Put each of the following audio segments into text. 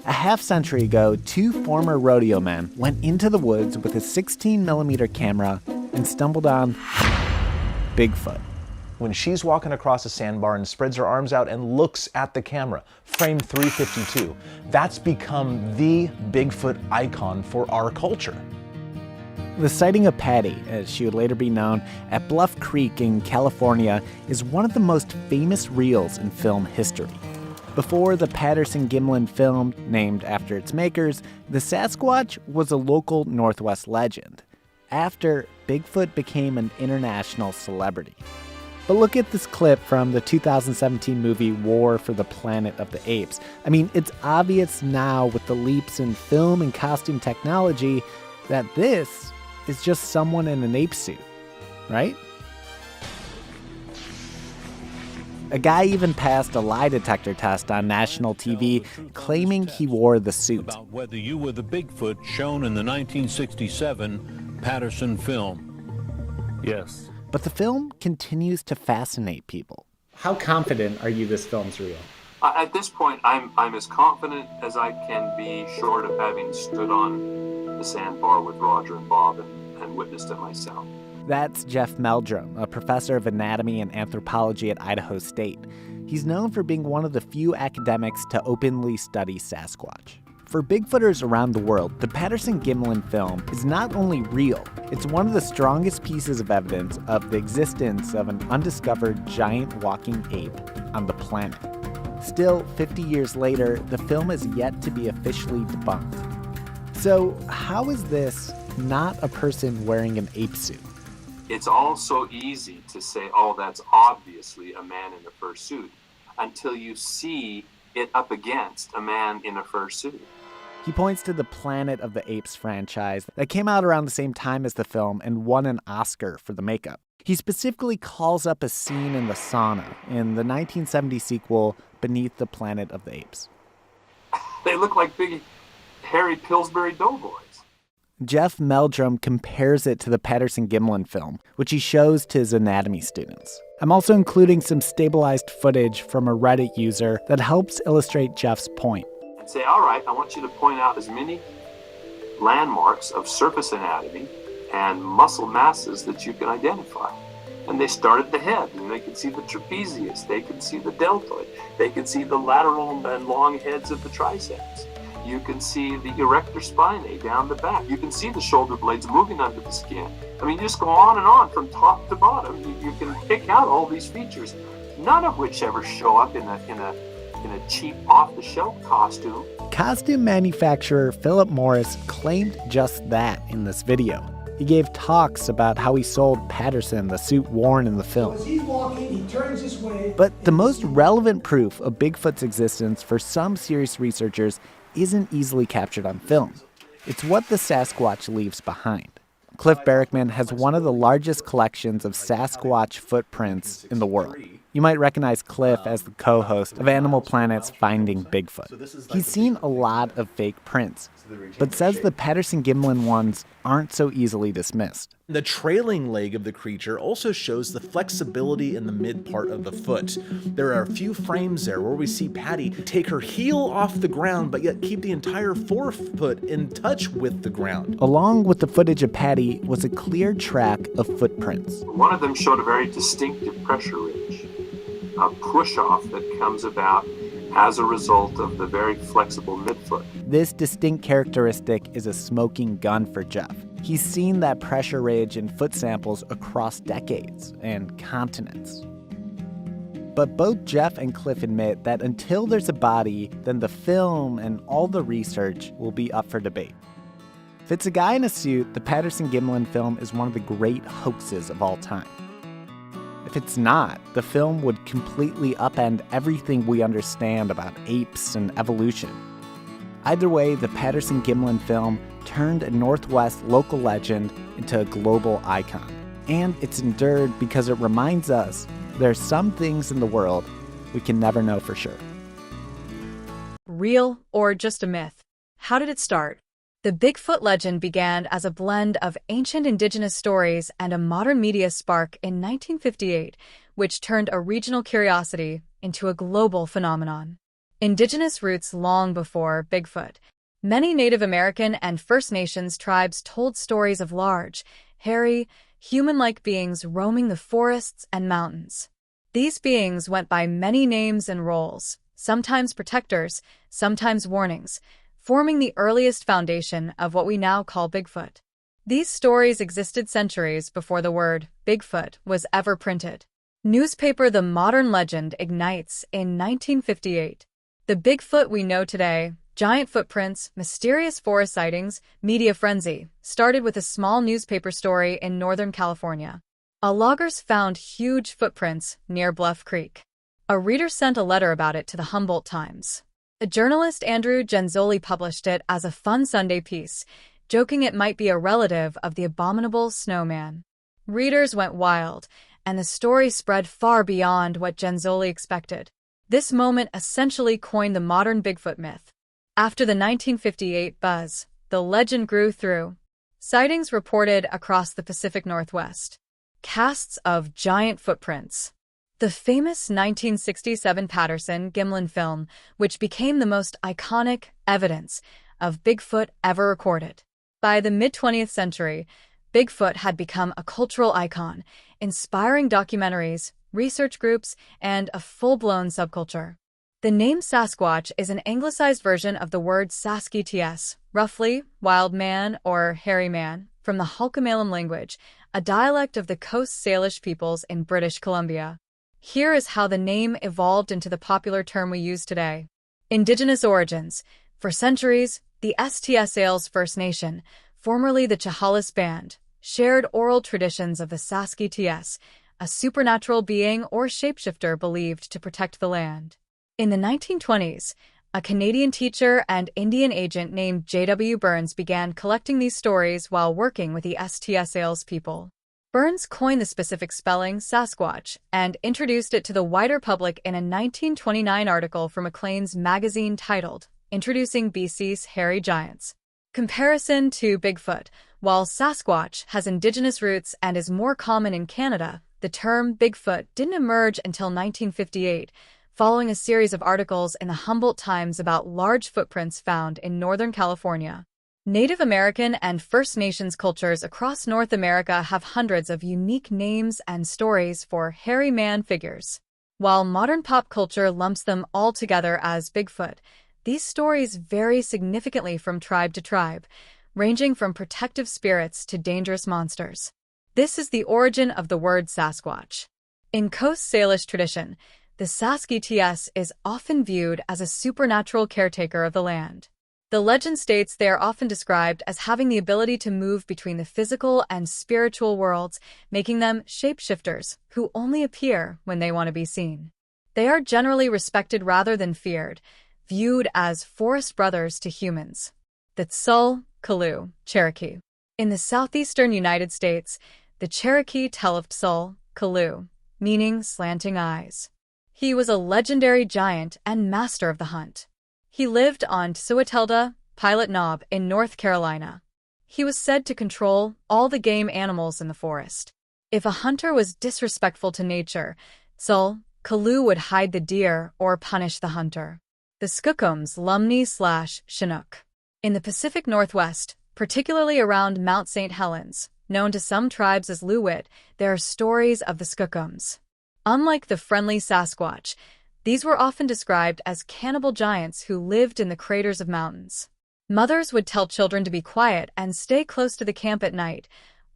A half-century ago, two former rodeo men went into the woods with a 16mm camera and stumbled on Bigfoot. When she's walking across a sandbar and spreads her arms out and looks at the camera, frame 352, that's become the Bigfoot icon for our culture. The sighting of Patty, as she would later be known, at Bluff Creek in California is one of the most famous reels in film history. Before the Patterson Gimlin film, named after its makers, the Sasquatch was a local Northwest legend. After, Bigfoot became an international celebrity. But look at this clip from the 2017 movie War for the Planet of the Apes. I mean, it's obvious now with the leaps in film and costume technology that this is just someone in an ape suit, right? A guy even passed a lie detector test on national TV, claiming he wore the suit. About whether you were the Bigfoot shown in the 1967 Patterson film. Yes. But the film continues to fascinate people. How confident are you this film's real? At this point, I'm as confident as I can be, short of having stood on the sandbar with Roger and Bob and witnessed it myself. That's Jeff Meldrum, a professor of anatomy and anthropology at Idaho State. He's known for being one of the few academics to openly study Sasquatch. For Bigfooters around the world, the Patterson Gimlin film is not only real, it's one of the strongest pieces of evidence of the existence of an undiscovered giant walking ape on the planet. Still, 50 years later, the film is yet to be officially debunked. So, how is this not a person wearing an ape suit? It's all so easy to say, oh, that's obviously a man in a fur suit, until you see it up against a man in a fur suit. He points to the Planet of the Apes franchise that came out around the same time as the film and won an Oscar for the makeup. He specifically calls up a scene in the sauna in the 1970 sequel, Beneath the Planet of the Apes. They look like big, hairy Pillsbury Doughboys. Jeff Meldrum compares it to the Patterson Gimlin film, which he shows to his anatomy students. I'm also including some stabilized footage from a Reddit user that helps illustrate Jeff's point. And say, all right, I want you to point out as many landmarks of surface anatomy and muscle masses that you can identify. And they start at the head, and they can see the trapezius, they can see the deltoid, they can see the lateral and long heads of the triceps. You can see the erector spinae down the back. You can see the shoulder blades moving under the skin. I mean, you just go on from top to bottom. You can pick out all these features, none of which ever show up in a cheap off-the-shelf costume. Costume manufacturer Philip Morris claimed just that in this video. He gave talks about how he sold Patterson the suit worn in the film. As he's walking, he turns this way. But the most relevant proof of Bigfoot's existence for some serious researchers isn't easily captured on film. It's what the Sasquatch leaves behind. Cliff Barackman has one of the largest collections of Sasquatch footprints in the world. You might recognize Cliff as the co-host of Animal Planet's Finding Bigfoot. He's seen a lot of fake prints, but says the Patterson Gimlin ones aren't so easily dismissed. The trailing leg of the creature also shows the flexibility in the mid part of the foot. There are a few frames there where we see Patty take her heel off the ground, but yet keep the entire forefoot in touch with the ground. Along with the footage of Patty was a clear track of footprints. One of them showed a very distinctive pressure ridge, a push-off that comes about as a result of the very flexible midfoot. This distinct characteristic is a smoking gun for Jeff. He's seen that pressure ridge in foot samples across decades and continents. But both Jeff and Cliff admit that until there's a body, then the film and all the research will be up for debate. If it's a guy in a suit, the Patterson Gimlin film is one of the great hoaxes of all time. If it's not, the film would completely upend everything we understand about apes and evolution. Either way, the Patterson Gimlin film turned a Northwest local legend into a global icon. And it's endured because it reminds us there are some things in the world we can never know for sure. Real or just a myth? How did it start? The Bigfoot legend began as a blend of ancient Indigenous stories and a modern media spark in 1958, which turned a regional curiosity into a global phenomenon. Indigenous roots long before Bigfoot. Many Native American and First Nations tribes told stories of large, hairy, human-like beings roaming the forests and mountains. These beings went by many names and roles, sometimes protectors, sometimes warnings, forming the earliest foundation of what we now call Bigfoot. These stories existed centuries before the word Bigfoot was ever printed. Newspaper The Modern Legend ignites in 1958. The Bigfoot we know today, giant footprints, mysterious forest sightings, media frenzy, started with a small newspaper story in Northern California. Loggers found huge footprints near Bluff Creek. A reader sent a letter about it to the Humboldt Times. A journalist, Andrew Genzoli, published it as a fun Sunday piece, joking it might be a relative of the abominable snowman. Readers went wild, and the story spread far beyond what Genzoli expected. This moment essentially coined the modern Bigfoot myth. After the 1958 buzz, the legend grew through sightings reported across the Pacific Northwest. Casts of giant footprints. The famous 1967 Patterson Gimlin film, which became the most iconic evidence of Bigfoot ever recorded. By the mid-20th century, Bigfoot had become a cultural icon, inspiring documentaries, research groups, and a full-blown subculture. The name Sasquatch is an anglicized version of the word Saskits, roughly wild man or hairy man, from the Halkomelem language, a dialect of the Coast Salish peoples in British Columbia. Here is how the name evolved into the popular term we use today. Indigenous origins. For centuries, the STS Sales First Nation, formerly the Chehalis Band, shared oral traditions of the Saskits, a supernatural being or shapeshifter believed to protect the land. In the 1920s, a Canadian teacher and Indian agent named J.W. Burns began collecting these stories while working with the STS Sales people. Burns coined the specific spelling Sasquatch and introduced it to the wider public in a 1929 article for Maclean's magazine titled, Introducing BC's Hairy Giants. Comparison to Bigfoot. While Sasquatch has indigenous roots and is more common in Canada, the term Bigfoot didn't emerge until 1958, following a series of articles in the Humboldt Times about large footprints found in Northern California. Native American and First Nations cultures across North America have hundreds of unique names and stories for hairy man figures. While modern pop culture lumps them all together as Bigfoot, these stories vary significantly from tribe to tribe, ranging from protective spirits to dangerous monsters. This is the origin of the word Sasquatch. In Coast Salish tradition, the Saskits is often viewed as a supernatural caretaker of the land. The legend states they are often described as having the ability to move between the physical and spiritual worlds, making them shapeshifters who only appear when they want to be seen. They are generally respected rather than feared, viewed as forest brothers to humans. The Tsul, Kalu, Cherokee. In the southeastern United States, the Cherokee tell of Tsul, Kalu, meaning slanting eyes. He was a legendary giant and master of the hunt. He lived on Tsuatelda, Pilot Knob in North Carolina. He was said to control all the game animals in the forest. If a hunter was disrespectful to nature, Tsul, Kalu would hide the deer or punish the hunter. The Skookums, Lumni/Chinook. In the Pacific Northwest, particularly around Mount St. Helens, known to some tribes as Luwit, there are stories of the Skookums. Unlike the friendly Sasquatch, these were often described as cannibal giants who lived in the craters of mountains. Mothers would tell children to be quiet and stay close to the camp at night,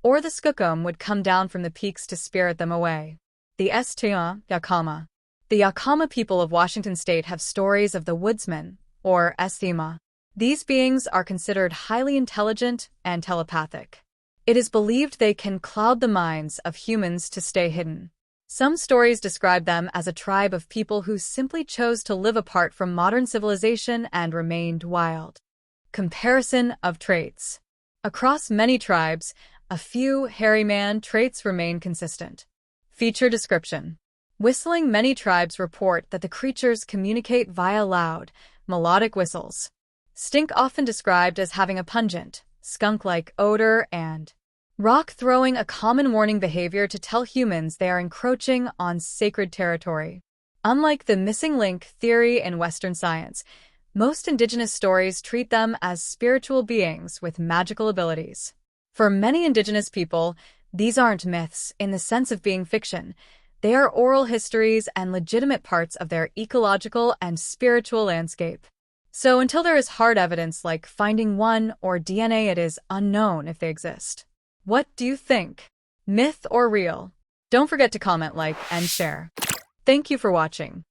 or the Skookum would come down from the peaks to spirit them away. The Yakama. The Yakama people of Washington state have stories of the woodsman, or Esthima. These beings are considered highly intelligent and telepathic. It is believed they can cloud the minds of humans to stay hidden. Some stories describe them as a tribe of people who simply chose to live apart from modern civilization and remained wild. Comparison of traits. Across many tribes, a few hairy man traits remain consistent. Feature description. Whistling. Many tribes report that the creatures communicate via loud, melodic whistles. Stink, often described as having a pungent, skunk-like odor, and rock throwing, a common warning behavior to tell humans they are encroaching on sacred territory. Unlike the missing link theory in Western science, most Indigenous stories treat them as spiritual beings with magical abilities. For many Indigenous people, these aren't myths in the sense of being fiction. They are oral histories and legitimate parts of their ecological and spiritual landscape. So until there is hard evidence like finding one or DNA, it is unknown if they exist. What do you think? Myth or real? Don't forget to comment, like, and share. Thank you for watching.